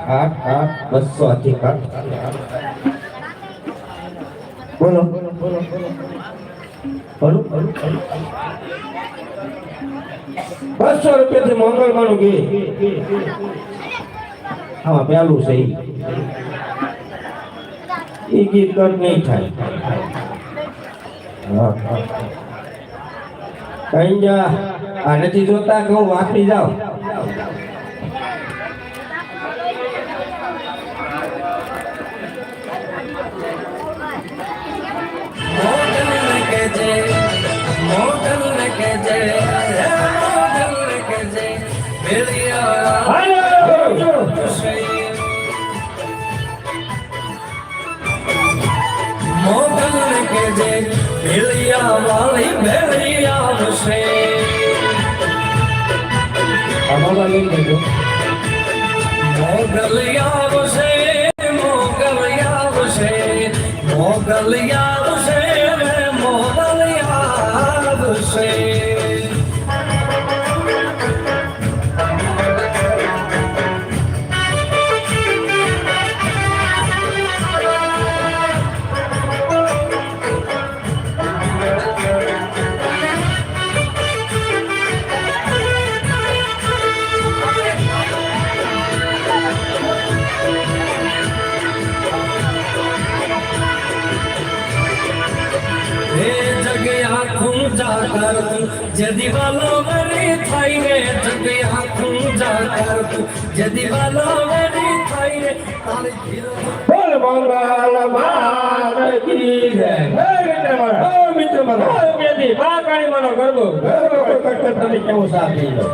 કાટ 200 થી કાટ બોલો બોલો બોલો બોલો 200 રૂપિયાથી મંગળમાનું ગીત આમાં પેલું છે એ ગીત કટ નહીં થાય કઈ જા આ નથી જોતા કે હું વાપરી જાઉં जदि वालो वरी थाई रे जगे हाथू जा कर तू जदि वालो वरी थाई रे तारे बोल मंगल मान की जय मित्र मारा बेदी बाकाणी मानो गरबो गरबो कट तने केવો સાથ લીધો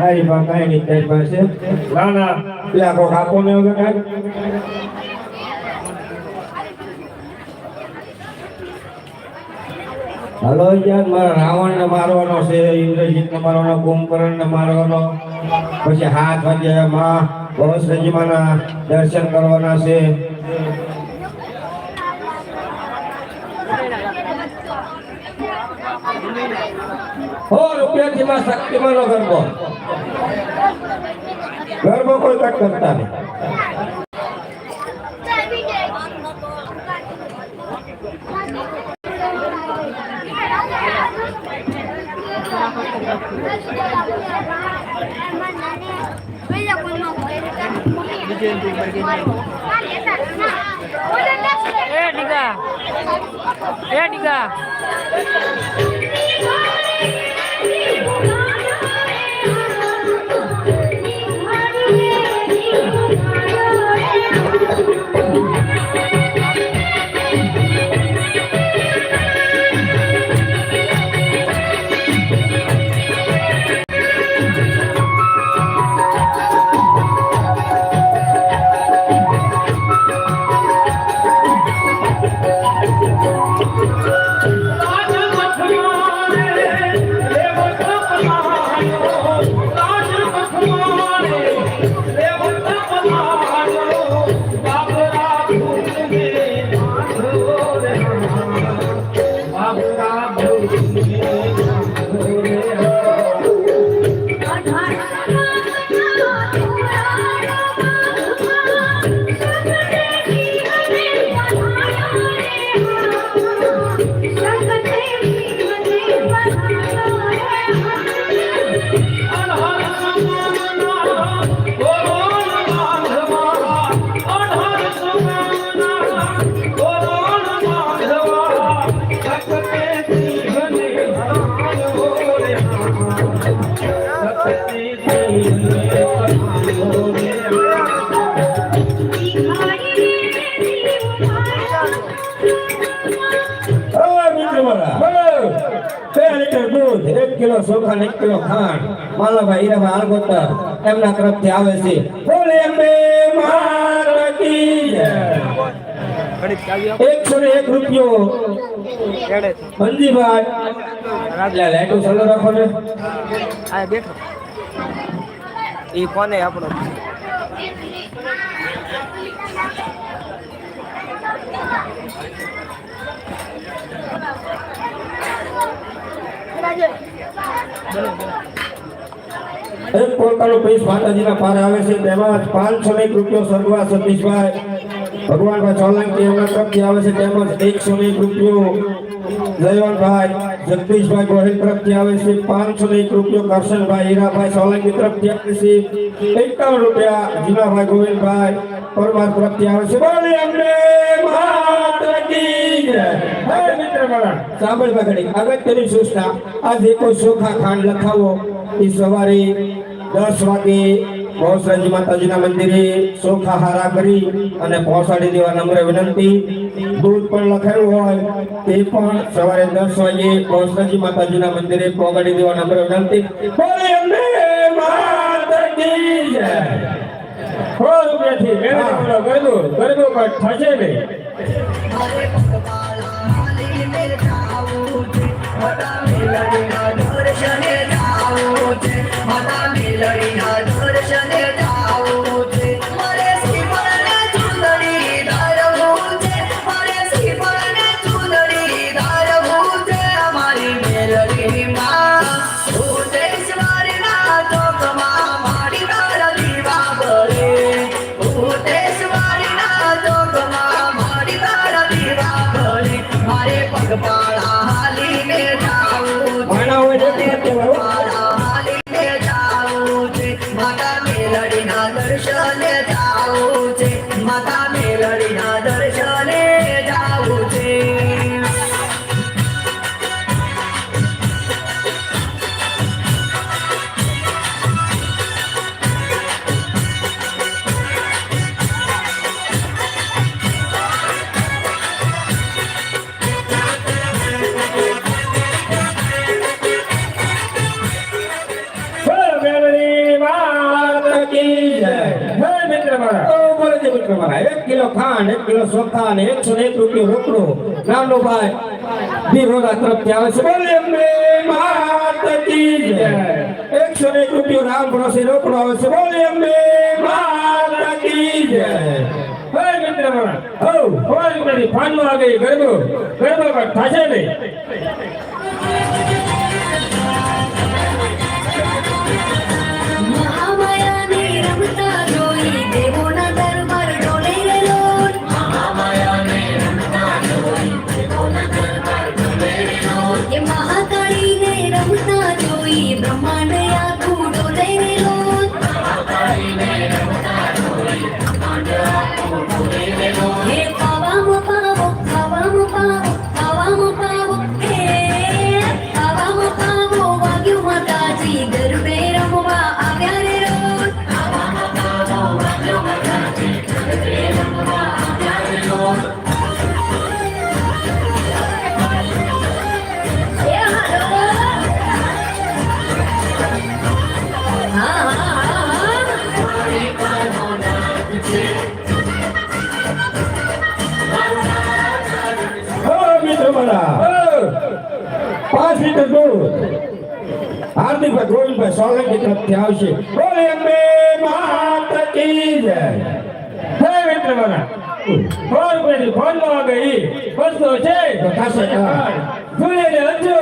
आई बाकाई ની તઈ પાસે ના ના પેલા કો કાપો ને વગર કાઈ હાલો યાર મારા રાવણ ને મારવાનો છે ઇન્દ્રજીત ને મારવાનો કુંભકર્ણ ને મારવાનો પછી 7 વાગે માં બહુશ્રીજી માના દર્શન કરવાના છે हो रुपया की मां शक्ति मानो गरबो गरबो कोई तक करता नहीं डिगा Come on. ચોખા ને 1 કિલો ખાંડ માલાભાઈ હીરાભાઈ આલગોતર એમના તરફથી આવે છે બોલે અંબે માતા કી જય 101 રૂપિયો બંદીભાઈ લાઈટો ચાલુ રાખો ને આ બેઠો એ કોને આપણો એક પોતાનો પૈસ માતાજીના પાર આવે છે તેમાં 501 રૂપિયો સરવા સતીશભાઈ ભગવાનભાઈ સોલંકી એમના તરફથી આવે છે તેમજ 101 રૂપિયો જયવંતભાઈ જગદીશભાઈ ગોહિલ તરફથી આવે છે 501 રૂપિયો કરશનભાઈ હીરાભાઈ સોલંકી તરફથી આવે છે 51 રૂપિયા જીવાભાઈ ગોવિંદભાઈ પરમાર તરફથી આવે છે બોલે અંબે માતા કી જય હે મિત્ર મારા સાંભળ બગડી અગત્યની સૂચના આજે કોઈ ચોખા ખાંડ લખાવો એ સવારે 10 વાગે બહુસરાજી માતાજીના મંદિરે ચોખા હારા કરી અને પહોંચાડી દેવા નમ્ર વિનંતી દૂધ પણ લખાયું હોય તે પણ સવારે 10 વાગે બહુસરાજી માતાજીના મંદિરે પહોંચાડી દેવા નમ્ર વિનંતી બોલે અંબે માતા કી જય હો રૂપિયાથી મહેનત કરો ગરબો પર થશે નહીં માતા મેલડીના દર્શને જાવું છે એક કિલો ખાંડ 1 કિલો ચોખા અને 101 રૂપિયો રોકડો નાનોભાઈ ભીરોડા તરફથી આવે છે બોલે અંબે માતા કી જય 101 રૂપિયો રામ ભરોસે રોકડો આવે છે બોલે અંબે માતા કી જય હે મિત્ર મારા હો કોઈ નથી ફાનમાં આ ગઈ ગરબો પર થશે નહીં હાર્દિકભાઈ ગોવિંદભાઈ સોલંકી તરફથી આવશે બોલે અંબે માતા કી જય હે મિત્ર મારા ફોન કરી ફોન માં ગઈ બસો છે તો થશે જોઈએ ને હજુ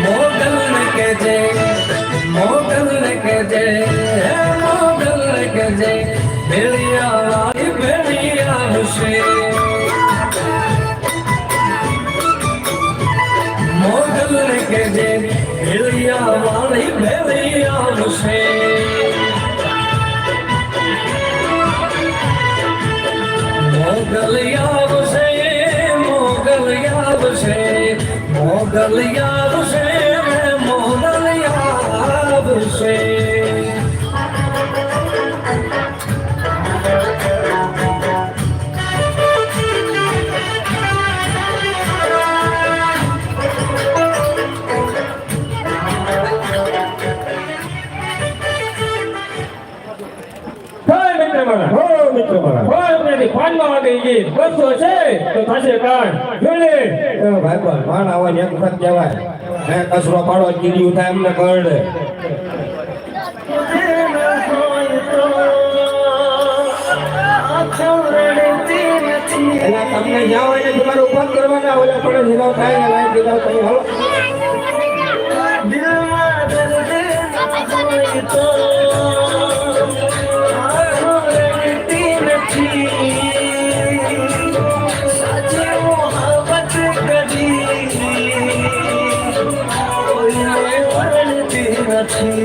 મોગલ ને કહેજે મોગલ ને કહેજે મોગલ ને કહેજે ભેળિયા વાળી ભેળિયા આવશે મોગલ ને કહેજે ભેળિયા વાળી ભેળિયા આવશે મોગલ આવશે મોગલ આવશે મોગલ આવશે મોગલ આવશે જય મિત્ર મારા હો મિત્ર મારા હોય હમણાંથી પાનમાં વાગી ગઈ બસો છે તો થશે કાન જોડે એ ભાઈ પણ પાન આવવાની એક વખત કહેવાય હે કચરો પાડો કીધું થાય એમને કરડે એટલે તમને જ્યાં હોય ને તમારે ઉભા કરવાના ઓલા પડે જીરાવ થાય ને લાઈન જીરાવ થાય હાલો દિલમાં દર્દ હોય તો રહેતી નથી સાચી મોહબ્બત કદી કોઈને વળતી નથી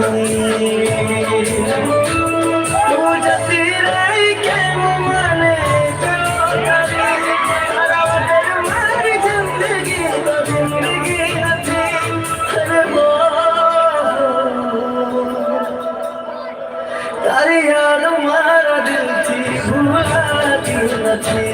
તું જતી રહી કેમ મને મારી જિંદગી તો જિંદગી નથી તારી યાદ મારા દિલથી ભૂલાતી નથી